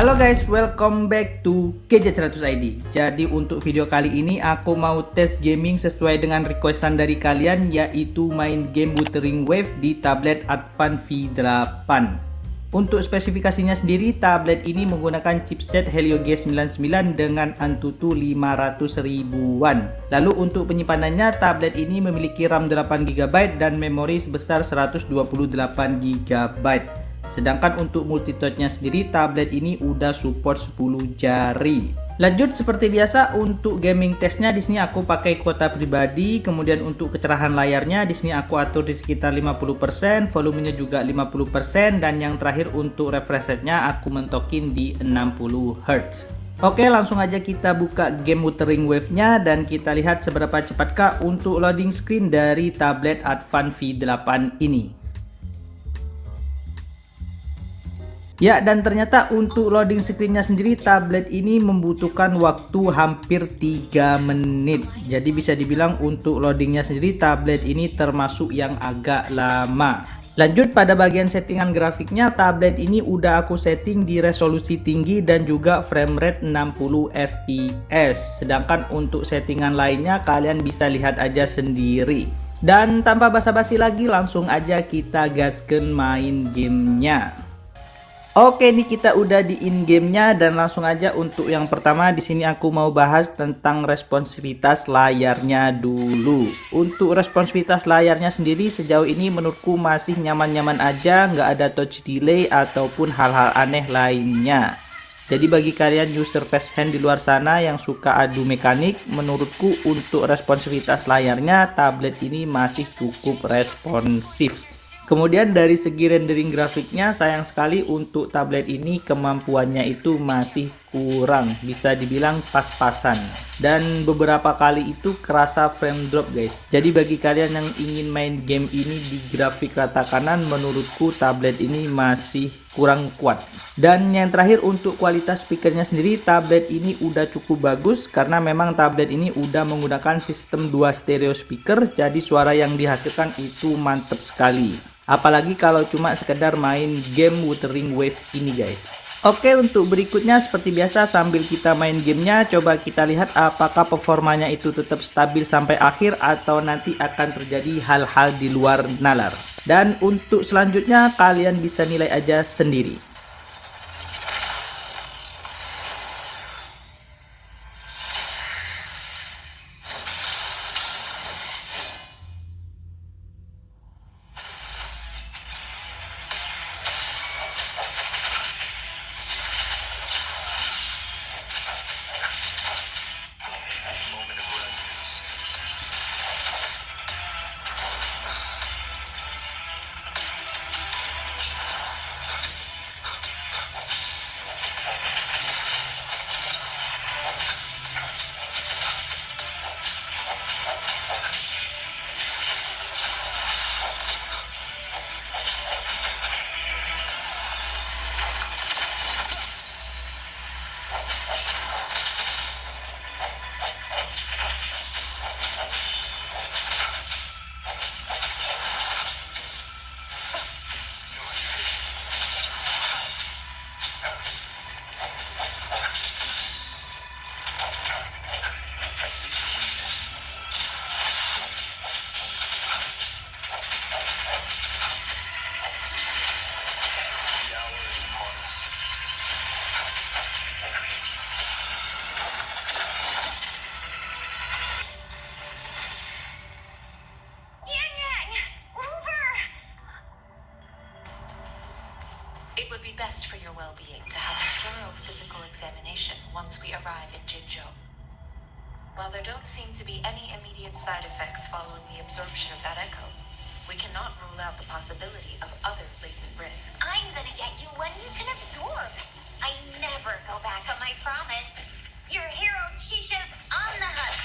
Halo guys, welcome back to Gadget 100 ID. Jadi untuk video kali ini aku mau tes gaming sesuai dengan requestan dari kalian, yaitu main game Wuthering Waves di tablet Advan V8. Untuk spesifikasinya sendiri, tablet ini menggunakan chipset Helio G99 dengan Antutu 500 ribuan. Lalu untuk penyimpanannya, tablet ini memiliki RAM 8GB dan memori sebesar 128GB. Sedangkan untuk multitouch-nya sendiri, tablet ini udah support 10 jari. Lanjut seperti biasa untuk gaming testnya, di sini aku pakai kuota pribadi. Kemudian untuk kecerahan layarnya di sini aku atur di sekitar 50%, volumenya juga 50%, dan yang terakhir untuk refresh rate-nya aku mentokin di 60 Hz. Oke, langsung aja kita buka game Wuthering Waves-nya dan kita lihat seberapa cepatkah untuk loading screen dari tablet Advan V8 ini. Ya, dan ternyata untuk loading screen-nya sendiri tablet ini membutuhkan waktu hampir 3 menit. Jadi bisa dibilang untuk loadingnya sendiri tablet ini termasuk yang agak lama. Lanjut pada bagian settingan grafiknya, tablet ini udah aku setting di resolusi tinggi dan juga frame rate 60 fps. Sedangkan untuk settingan lainnya kalian bisa lihat aja sendiri. Dan tanpa basa-basi lagi, langsung aja kita gaskeun main gamenya. Oke, nih kita udah di in gamenya dan langsung aja untuk yang pertama di sini aku mau bahas tentang responsivitas layarnya dulu. Untuk responsivitas layarnya sendiri sejauh ini menurutku masih nyaman-nyaman aja, nggak ada touch delay ataupun hal-hal aneh lainnya. Jadi bagi kalian user fast hand di luar sana yang suka adu mekanik, menurutku untuk responsivitas layarnya tablet ini masih cukup responsif. Kemudian dari segi rendering grafiknya, sayang sekali untuk tablet ini kemampuannya itu masih kurang, bisa dibilang pas-pasan, dan beberapa kali itu kerasa frame drop guys. Jadi bagi kalian yang ingin main game ini di grafik rata kanan, menurutku tablet ini masih kurang kuat. Dan yang terakhir untuk kualitas speakernya sendiri, tablet ini udah cukup bagus karena memang tablet ini udah menggunakan sistem 2 stereo speaker, jadi suara yang dihasilkan itu mantep sekali. Apalagi kalau cuma sekedar main game Wuthering Waves ini guys. Oke, untuk berikutnya seperti biasa sambil kita main gamenya, coba kita lihat apakah performanya itu tetap stabil sampai akhir atau nanti akan terjadi hal-hal di luar nalar. Dan untuk selanjutnya kalian bisa nilai aja sendiri. It would be best for your well-being to have a thorough physical examination once we arrive in Jinzhou. While there don't seem to be any immediate side effects following the absorption of that echo, we cannot rule out the possibility of other latent risks. I'm gonna get you one you can absorb. I never go back on my promise. Your hero Chisha's on the husk.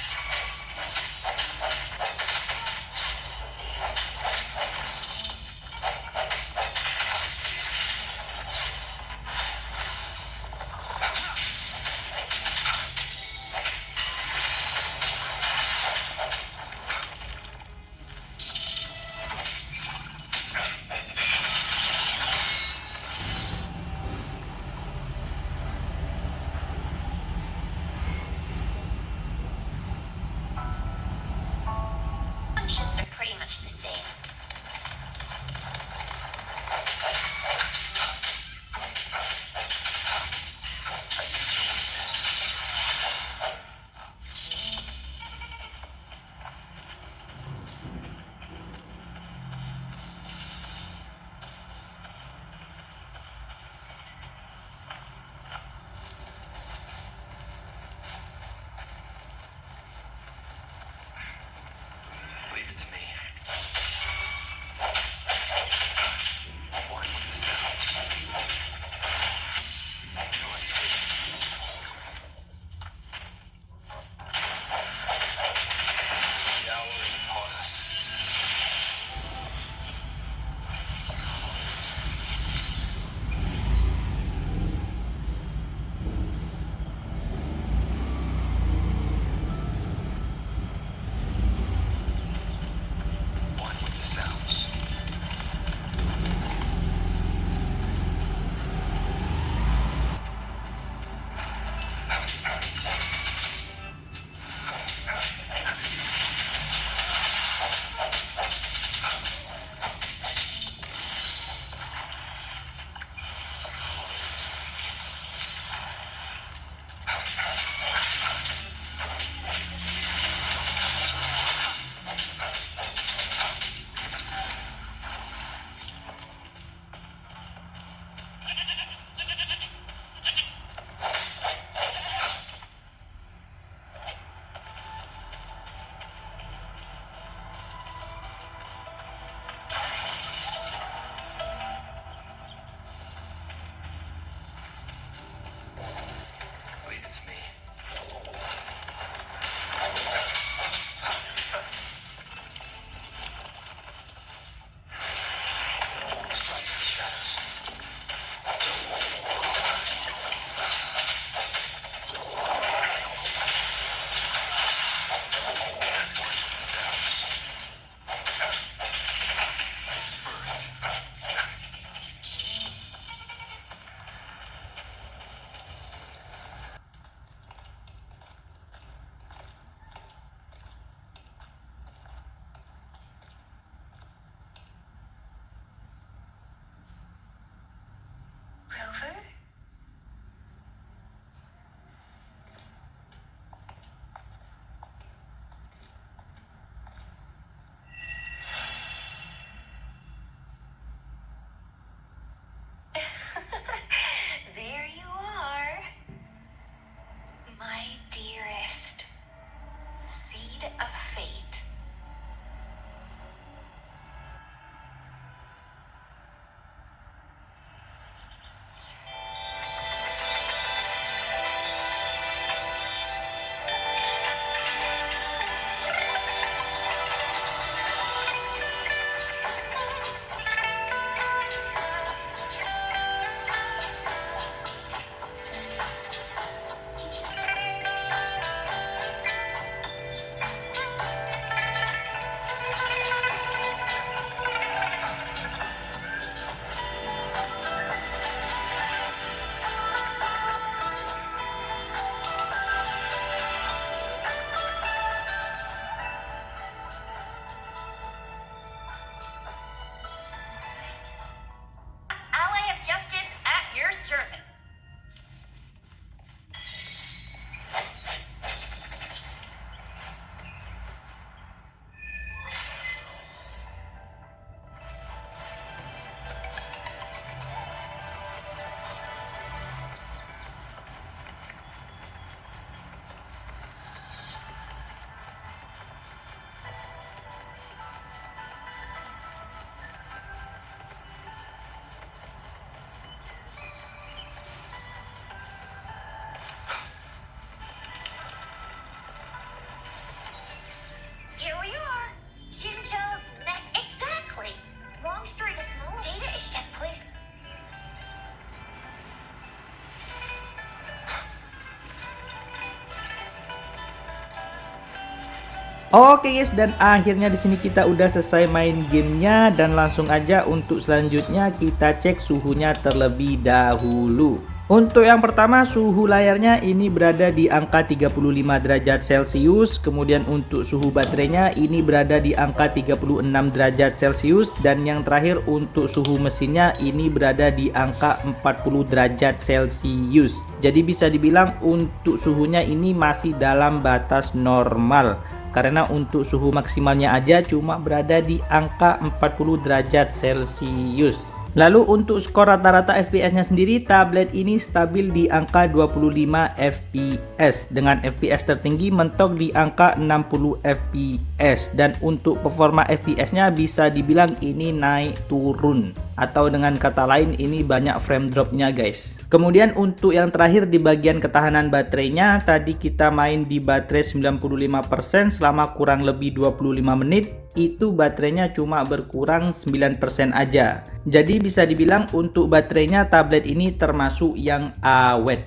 Oke guys, dan akhirnya di sini kita udah selesai main gamenya, dan langsung aja untuk selanjutnya kita cek suhunya terlebih dahulu. Untuk yang pertama, suhu layarnya ini berada di angka 35 derajat Celcius. Kemudian untuk suhu baterainya ini berada di angka 36 derajat Celcius. Dan yang terakhir untuk suhu mesinnya ini berada di angka 40 derajat Celcius. Jadi bisa dibilang untuk suhunya ini masih dalam batas normal, karena untuk suhu maksimalnya aja cuma berada di angka 40 derajat Celcius. Lalu untuk skor rata-rata FPS-nya sendiri, tablet ini stabil di angka 25 FPS dengan FPS tertinggi mentok di angka 60 FPS, dan untuk performa FPS-nya bisa dibilang ini naik turun, atau dengan kata lain ini banyak frame drop-nya guys. Kemudian untuk yang terakhir di bagian ketahanan baterainya, tadi kita main di baterai 95% selama kurang lebih 25 menit, itu baterainya cuma berkurang 9% aja. Jadi bisa dibilang untuk baterainya tablet ini termasuk yang awet.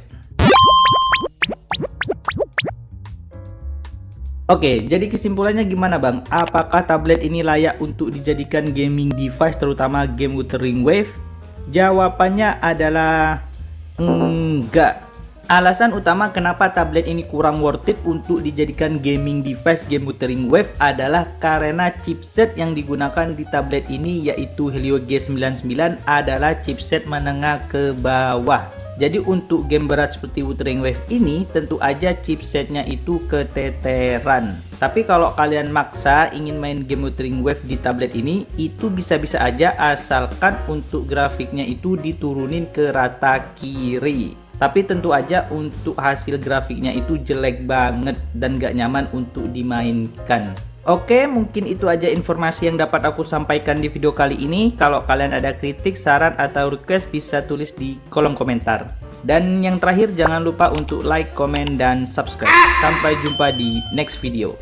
Oke, jadi kesimpulannya gimana bang? Apakah tablet ini layak untuk dijadikan gaming device, terutama game Wuthering Waves? Jawabannya adalah enggak. Alasan utama kenapa tablet ini kurang worth it untuk dijadikan gaming device game Wuthering Waves adalah karena chipset yang digunakan di tablet ini, yaitu Helio G99, adalah chipset menengah ke bawah. Jadi untuk game berat seperti Wuthering Waves ini tentu aja chipsetnya itu keteteran. Tapi kalau kalian maksa ingin main game Wuthering Waves di tablet ini, itu bisa-bisa aja asalkan untuk grafiknya itu diturunin ke rata kiri. Tapi tentu aja untuk hasil grafiknya itu jelek banget dan gak nyaman untuk dimainkan. Oke, mungkin itu aja informasi yang dapat aku sampaikan di video kali ini. Kalau kalian ada kritik, saran, atau request bisa tulis di kolom komentar. Dan yang terakhir, jangan lupa untuk like, komen, dan subscribe. Sampai jumpa di next video.